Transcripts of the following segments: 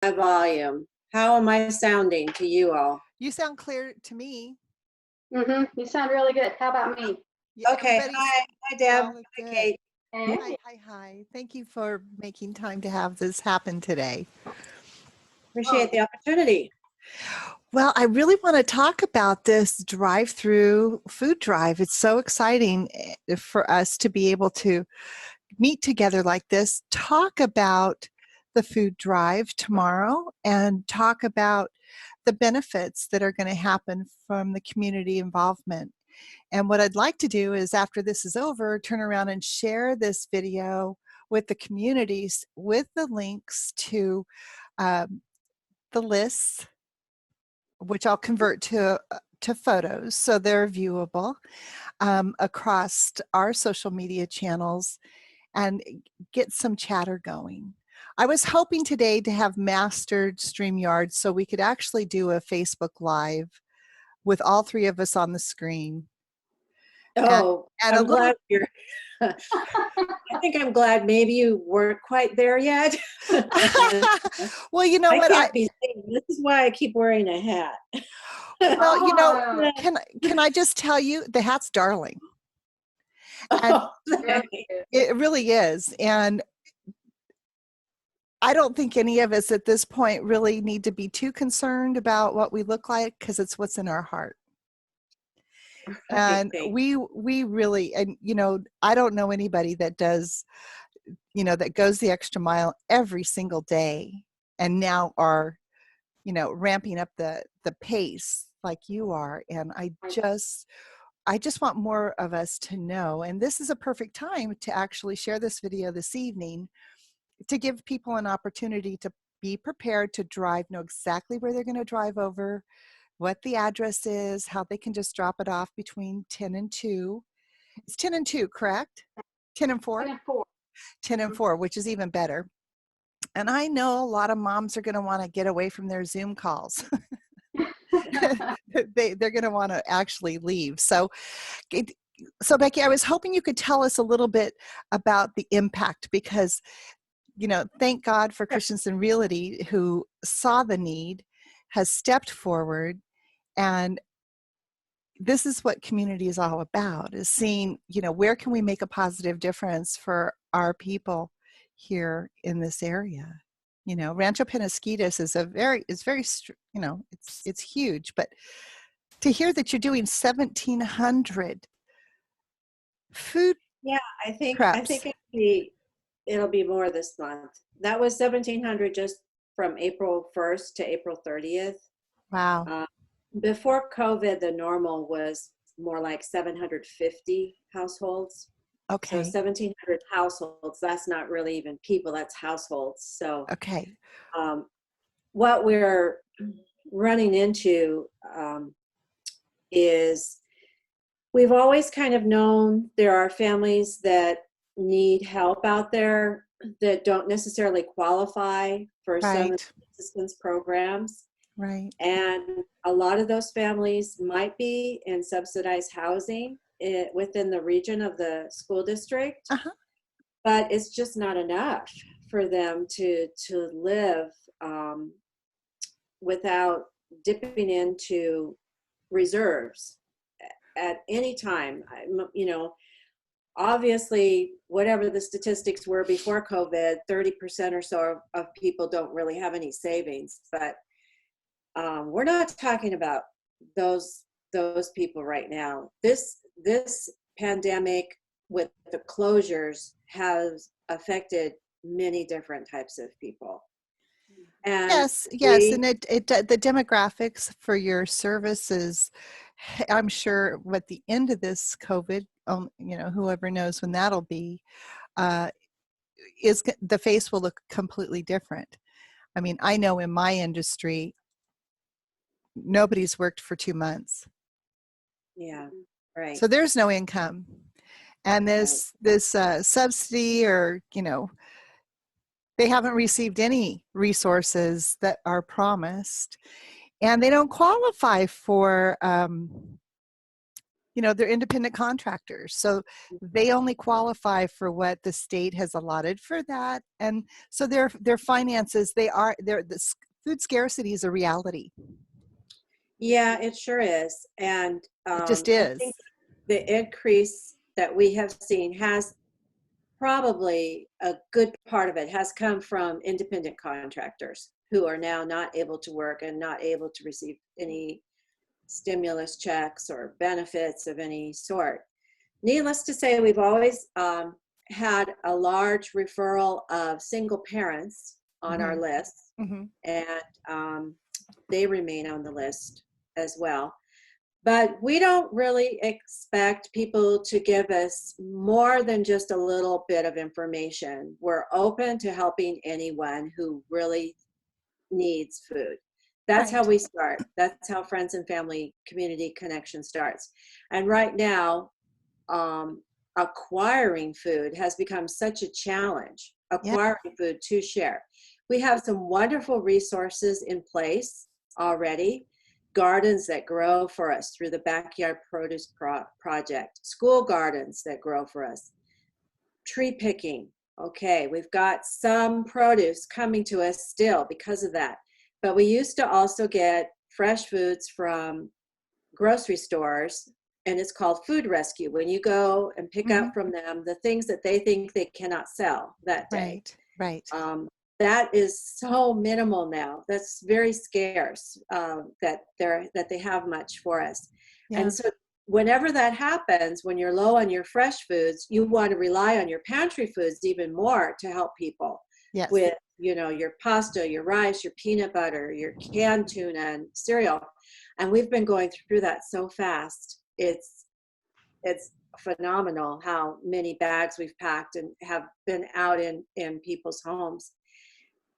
My volume. How am I sounding to you all? You sound clear to me. You sound really good. How about me? Yeah, Okay. everybody's Hi, Deb. solid Hi, good. Kate. Hey. Hi. Thank you for making time to have this happen today. Appreciate the opportunity. Well, I really want to talk about this drive-through food drive. It's so exciting for us to be able to meet together like this, talk about the food drive tomorrow, and talk about the benefits that are going to happen from the community involvement. And what I'd like to do is, after this is over, turn around and share this video with the communities with the links to the lists, which I'll convert to photos so they're viewable across our social media channels, and get some chatter going. I was hoping today to have mastered StreamYard so we could actually do a Facebook Live with all three of us on the screen. Oh, and I'm glad you're. I think I'm glad maybe you weren't quite there yet. Well, you know what? I can't be seen. This is why I keep wearing a hat. Well, you know, can I just tell you, the hat's darling. And it really is. And I don't think any of us at this point really need to be too concerned about what we look like, because it's what's in our heart. And we really, and you know, I don't know anybody that does, you know, that goes the extra mile every single day, and now are, you know, ramping up the pace like you are. And I just want more of us to know. And this is a perfect time to actually share this video this evening to give people an opportunity to be prepared to drive, know exactly where they're going to drive over, what the address is, how they can just drop it off between 10 and 2. It's 10 and 2, correct? 10 and 4? 10 and 4. 10 and 4, which is even better. And I know a lot of moms are going to want to get away from their Zoom calls. They're going to want to actually leave. So Becky, I was hoping you could tell us a little bit about the impact, because, you know, thank God for Christensen Realty, who saw the need, has stepped forward, and this is what community is all about, is seeing, you know, where can we make a positive difference for our people here in this area. You know, Rancho Penasquitos is very, you know, it's huge, but to hear that you're doing 1,700 food. Yeah, I think preps. it'll be more this month. That was 1,700 just from April 1st to April 30th. Wow. Before COVID, the normal was more like 750 households. Okay. So 1,700 households, that's not really even people, that's households. So okay. What we're running into is we've always kind of known there are families that need help out there that don't necessarily qualify for some of the assistance programs. Right. And a lot of those families might be in subsidized housing within the region of the school district, but it's just not enough for them to live without dipping into reserves at any time. You know, obviously, whatever the statistics were before COVID, 30% or so of people don't really have any savings, but we're not talking about those people right now. This pandemic with the closures has affected many different types of people. And yes, and the demographics for your services, I'm sure at the end of this COVID, you know, whoever knows when that'll be, is the face will look completely different. I mean, I know in my industry, nobody's worked for 2 months. Yeah, right. So there's no income, and this subsidy, or, you know, they haven't received any resources that are promised, and they don't qualify for they're independent contractors. So they only qualify for what the state has allotted for that. And so their finances, food scarcity is a reality. Yeah, it sure is. And It just I is. think the increase that we have seen has probably a good part of it has come from independent contractors who are now not able to work and not able to receive any stimulus checks or benefits of any sort. Needless to say, we've always had a large referral of single parents on our list, and they remain on the list as well. But we don't really expect people to give us more than just a little bit of information. We're open to helping anyone who really needs food. That's how we start. That's how Friends and Family Community Connection starts. And right now, acquiring food has become such a challenge, acquiring food to share. We have some wonderful resources in place already. Gardens that grow for us through the Backyard Produce Project, school gardens that grow for us, tree picking. Okay, we've got some produce coming to us still because of that. But we used to also get fresh foods from grocery stores, and it's called food rescue. When you go and pick up from them the things that they think they cannot sell that day. Right. That is so minimal now. That's very scarce that they have much for us. Yeah. And so whenever that happens, when you're low on your fresh foods, you want to rely on your pantry foods even more to help people with, your pasta, your rice, your peanut butter, your canned tuna and cereal. And we've been going through that so fast. It's phenomenal how many bags we've packed and have been out in people's homes.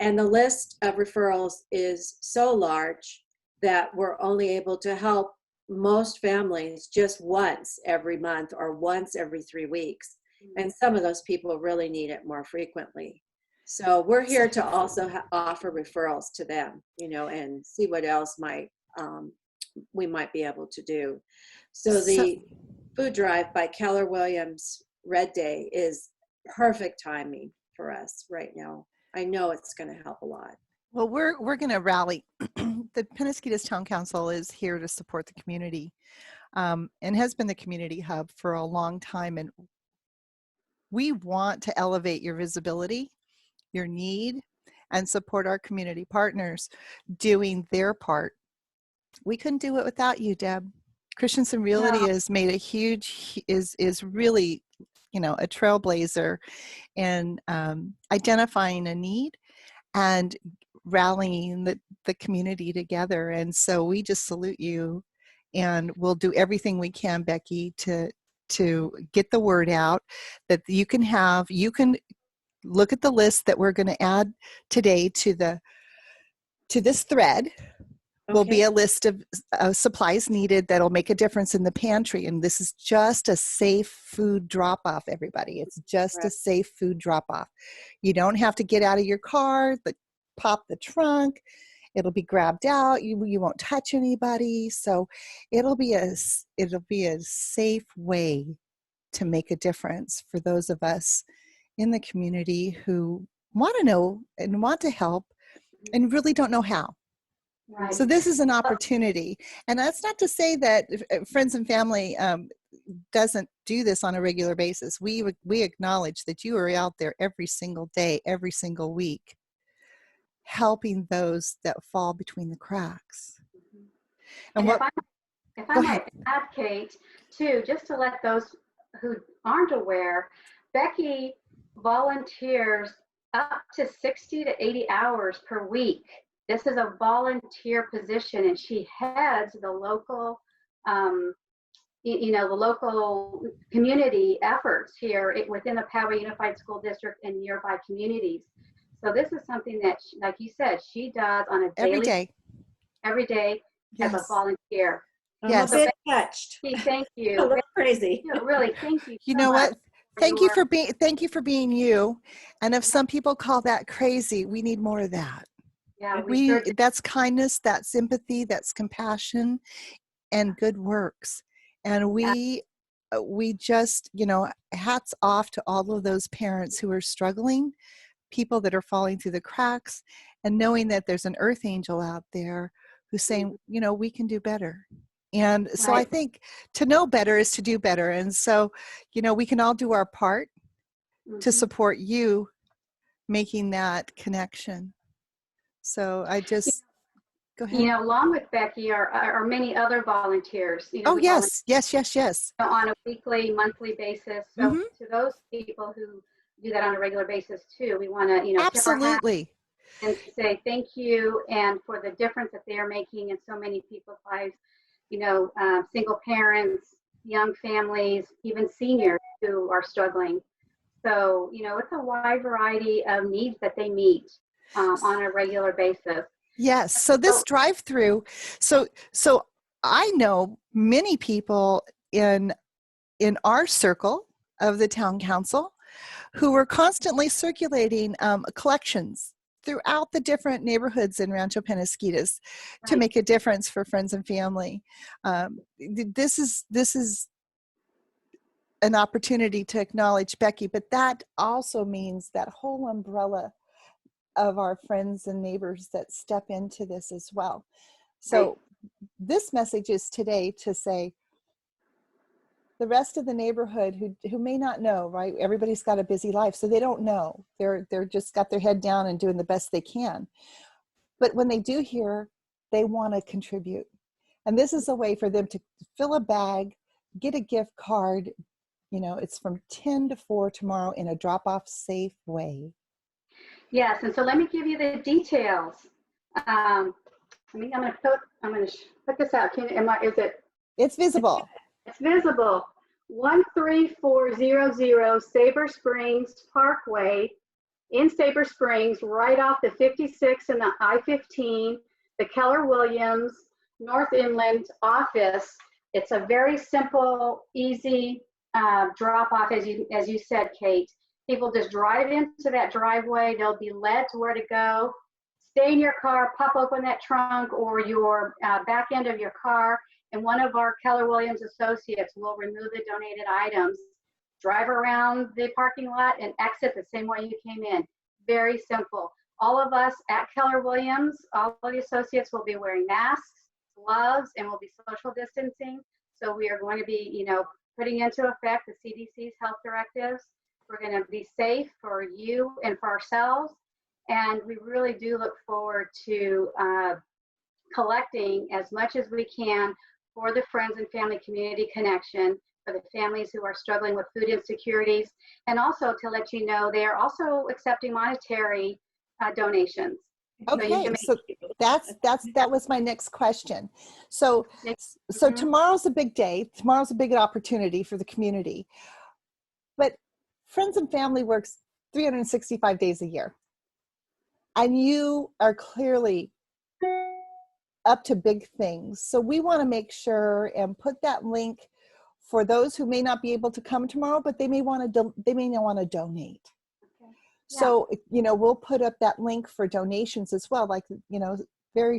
And the list of referrals is so large that we're only able to help most families just once every month or once every 3 weeks. And some of those people really need it more frequently. So we're here to also offer referrals to them, and see what else we might be able to do. So the food drive by Keller Williams Red Day is perfect timing for us right now. I know it's going to help a lot. Well, we're going to rally. The Pennsylvania Town Council is here to support the community, and has been the community hub for a long time. And we want to elevate your visibility, your need, and support our community partners doing their part. We couldn't do it without you, Deb. Christensen Realty has made is really, a trailblazer in identifying a need and rallying the community together. And so we just salute you, and we'll do everything we can, Becky, to get the word out that you can look at the list that we're going to add today to this thread. Will be a list of supplies needed that'll make a difference in the pantry. And this is just a safe food drop-off, everybody. It's just a safe food drop-off. You don't have to get out of your car, pop the trunk. It'll be grabbed out. You won't touch anybody. So it'll be a safe way to make a difference for those of us in the community who want to know and want to help and really don't know how. Right. So this is an opportunity. And that's not to say that Friends and Family doesn't do this on a regular basis. We acknowledge that you are out there every single day, every single week, helping those that fall between the cracks. And if I might add, Kate, too, just to let those who aren't aware, Becky volunteers up to 60 to 80 hours per week. This is a volunteer position, and she heads the local, the local community efforts here within the Poway Unified School District and nearby communities. So this is something that, like you said, she does on a daily, every day as a volunteer. Yes. I'm a bit touched. Thank you. A little crazy. Really, thank you. You know what? Thank you for being you. And if some people call that crazy, we need more of that. Yeah, that's kindness, that's sympathy, that's compassion, and good works. And we just, hats off to all of those parents who are struggling, people that are falling through the cracks, and knowing that there's an earth angel out there who's saying, we can do better. And so I think to know better is to do better. And so, we can all do our part to support you making that connection. So I just, go ahead. Along with Becky are many other volunteers. Oh, yes, yes. On a weekly, monthly basis. So to those people who do that on a regular basis too, we want to, absolutely, tip our hat and say thank you, and for the difference that they are making in so many people's lives. Single parents, young families, even seniors who are struggling. So, it's a wide variety of needs that they meet on a regular basis. Yes. So this drive-through, so I know many people in our circle of the town council who were constantly circulating collections throughout the different neighborhoods in Rancho Penasquitos to make a difference for friends and family. This is an opportunity to acknowledge Becky, but that also means that whole umbrella of our friends and neighbors that step into this as well. So this message is today to say, the rest of the neighborhood who may not know, right? Everybody's got a busy life, so they don't know. They're just got their head down and doing the best they can. But when they do hear, they want to contribute. And this is a way for them to fill a bag, get a gift card. It's from 10 to 4 tomorrow in a drop-off safe way. Yes, and so let me give you the details. I'm going to put this out. Is it? It's visible. It's visible. 13400 Sabre Springs Parkway in Sabre Springs, right off the 56 and the I-15, the Keller Williams North Inland office. It's a very simple, easy drop off, as you said, Kate. People just drive into that driveway. They'll be led to where to go. Stay in your car, pop open that trunk or your back end of your car, and one of our Keller Williams associates will remove the donated items, drive around the parking lot, and exit the same way you came in. Very simple. All of us at Keller Williams, all of the associates will be wearing masks, gloves, and will be social distancing. So we are going to be, putting into effect the CDC's health directives. We're going to be safe for you and for ourselves. And we really do look forward to collecting as much as we can for the friends and family community connection, for the families who are struggling with food insecurities, and also to let you know they are also accepting monetary donations. Okay, so that was my next question. So tomorrow's a big day. Tomorrow's a big opportunity for the community. But Friends and Family works 365 days a year. And you are clearly up to big things. So we want to make sure and put that link for those who may not be able to come tomorrow, but they may want to donate. Okay. Yeah. So, we'll put up that link for donations as well. Like, there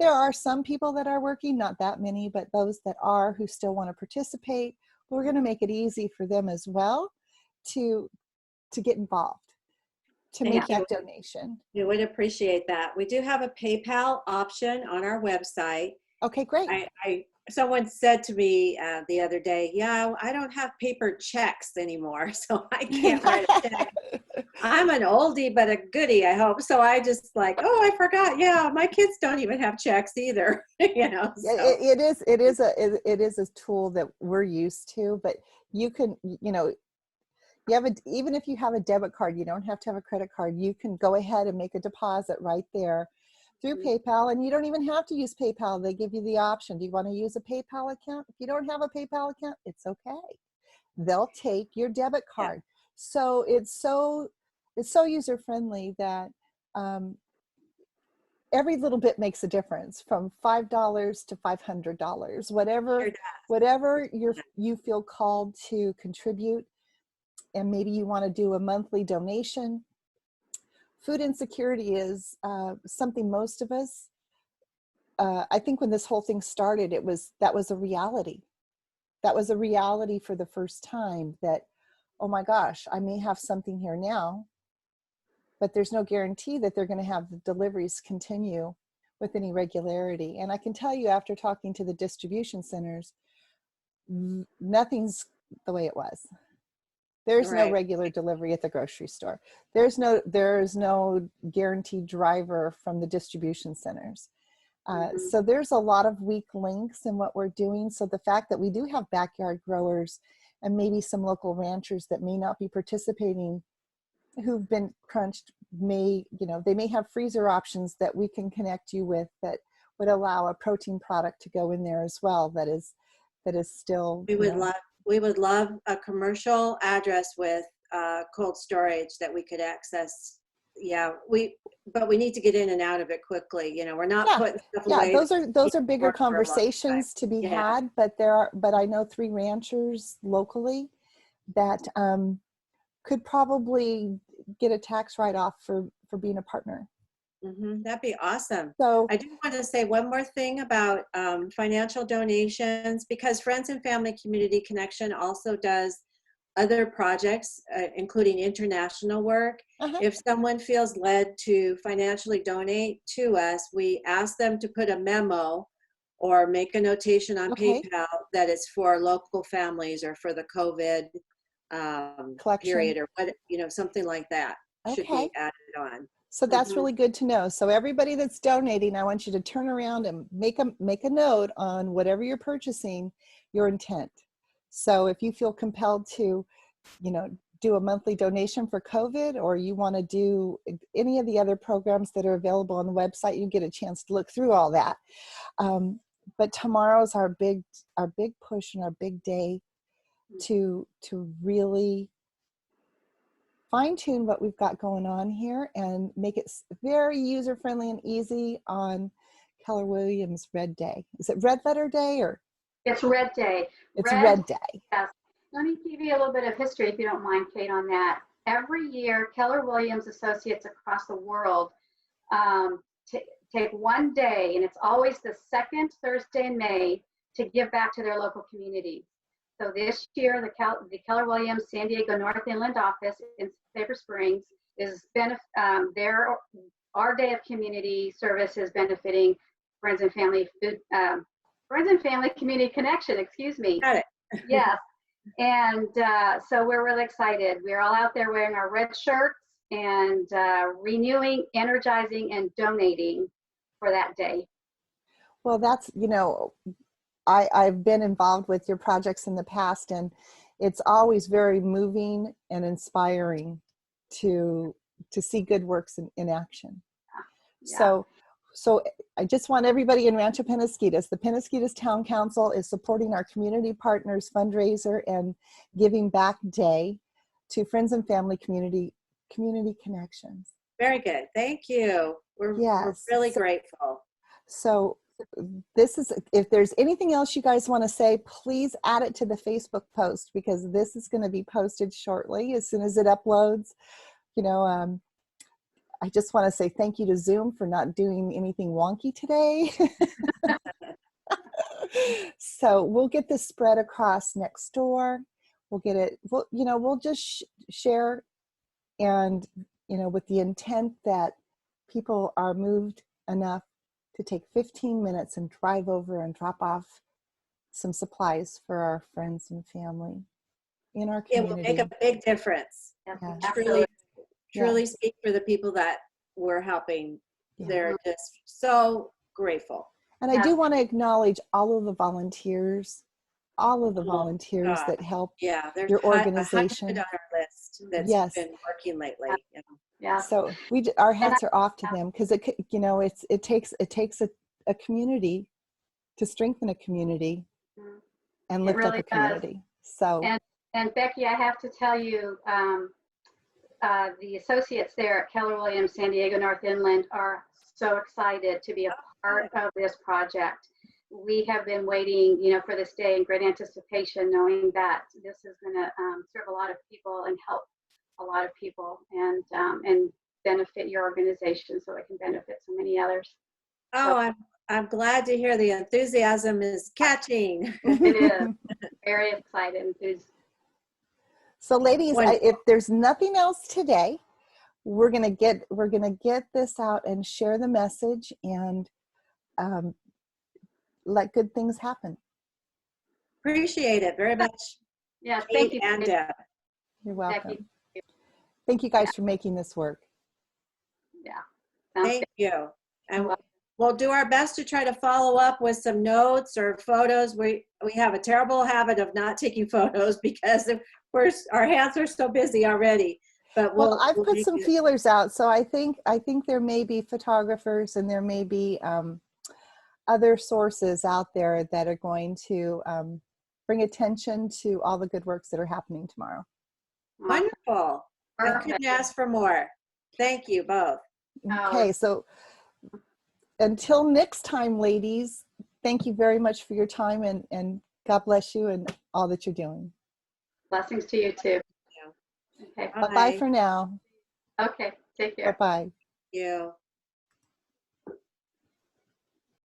are some people that are working, not that many, but those that are who still want to participate, we're going to make it easy for them as well to get involved, to make that donation. We would appreciate that. We do have a PayPal option on our website. Okay, great. Someone said to me the other day, I don't have paper checks anymore, so I can't write a check. I'm an oldie but a goodie, I hope. So I just I forgot. Yeah, my kids don't even have checks either. So. It is a tool that we're used to, but you can, even if you have a debit card, you don't have to have a credit card. You can go ahead and make a deposit right there through PayPal, and you don't even have to use PayPal. They give you the option. Do you want to use a PayPal account? If you don't have a PayPal account, it's okay. They'll take your debit card. Yeah. So it's so user friendly that every little bit makes a difference, from $5 to $500, whatever you feel called to contribute. And maybe you want to do a monthly donation. Food insecurity is something most of us, I think when this whole thing started, that was a reality. that was a reality for the first time, that, oh my gosh, I may have something here now, but there's no guarantee that they're going to have the deliveries continue with any regularity. And I can tell you, after talking to the distribution centers, nothing's the way it was. There's no regular delivery at the grocery store. There's no guaranteed driver from the distribution centers. So there's a lot of weak links in what we're doing. So the fact that we do have backyard growers and maybe some local ranchers that may not be participating, who've been crunched, they may have freezer options that we can connect you with that would allow a protein product to go in there as well. That is still. We would love a commercial address with cold storage that we could access. Yeah, but we need to get in and out of it quickly. We're not putting stuff away. Those are bigger conversations to be had. But I know 3 ranchers locally that could probably get a tax write-off for being a partner. That'd be awesome. So I do want to say one more thing about financial donations, because Friends and Family Community Connection also does other projects, including international work. If someone feels led to financially donate to us, we ask them to put a memo or make a notation on PayPal that it's for local families or for the COVID period, or something like that should be added on. So that's really good to know. So everybody that's donating, I want you to turn around and make a note on whatever you're purchasing, your intent. So if you feel compelled to, do a monthly donation for COVID, or you want to do any of the other programs that are available on the website, you get a chance to look through all that. But tomorrow's our big push and our big day to really fine-tune what we've got going on here and make it very user-friendly and easy on Keller Williams Red Day. Is it Red Letter Day or? It's Red Day. It's Red Day. Yes. Let me give you a little bit of history, if you don't mind, Kate, on that. Every year, Keller Williams associates across the world take one day, and it's always the second Thursday in May, to give back to their local communities. So this year, the Keller Williams San Diego North Inland office in Sabre Springs is our day of community service is benefiting Friends and Family Community Connection. Excuse me. Got it. Yes, and so we're really excited. We're all out there wearing our red shirts and renewing, energizing, and donating for that day. Well, that's I've been involved with your projects in the past, and it's always very moving and inspiring to see good works in action. Yeah. So I just want everybody in Rancho Penasquitos, the Penasquitos Town Council is supporting our community partners fundraiser and Giving Back Day to Friends and Family Community Connections. Very good. Thank you. We're really grateful. So this is, if there's anything else you guys want to say, please add it to the Facebook post, because this is going to be posted shortly as soon as it uploads. I just want to say thank you to Zoom for not doing anything wonky today. So we'll get this spread across next door. We'll get it, we'll just share, and, with the intent that people are moved enough to take 15 minutes and drive over and drop off some supplies for our friends and family in our community. It will make a big difference. Yeah. Truly speak for the people that we're helping. Yeah. They're just so grateful. And I do want to acknowledge all of the volunteers, that help your organization. 100 on our list that's been working lately. Yeah. So our hats are off to them, because it takes a community to strengthen a community and lift up a community. So and Becky, I have to tell you, the associates there at Keller Williams San Diego North Inland are so excited to be a part of this project. We have been waiting, for this day in great anticipation, knowing that this is going to serve a lot of people and help a lot of people, and benefit your organization so it can benefit so many others. Oh, I'm glad to hear the enthusiasm is catching. It is. very excited and enthused. So ladies, Wonderful. if there's nothing else today, we're gonna get this out and share the message and let good things happen. Appreciate it very much. Yes, Kate thank you. and Deb. You're Becky. welcome. Thank you guys for making this work. Yeah. Sounds Thank you. And Well- we'll do our best to try to follow up with some notes or photos. We have a terrible habit of not taking photos because our hands are so busy already. But Well, I've we'll put make some it. feelers out, so I think there may be photographers and there may be other sources out there that are going to bring attention to all the good works that are happening tomorrow. good. Wonderful. I Perfect. couldn't ask for more. Thank you both. Oh, Okay, so until next time, ladies, thank you very much for your time and God bless you and all that you're doing. Blessings to you too. Okay. Bye-bye for now. Okay. Take care. Bye-bye. Thank you.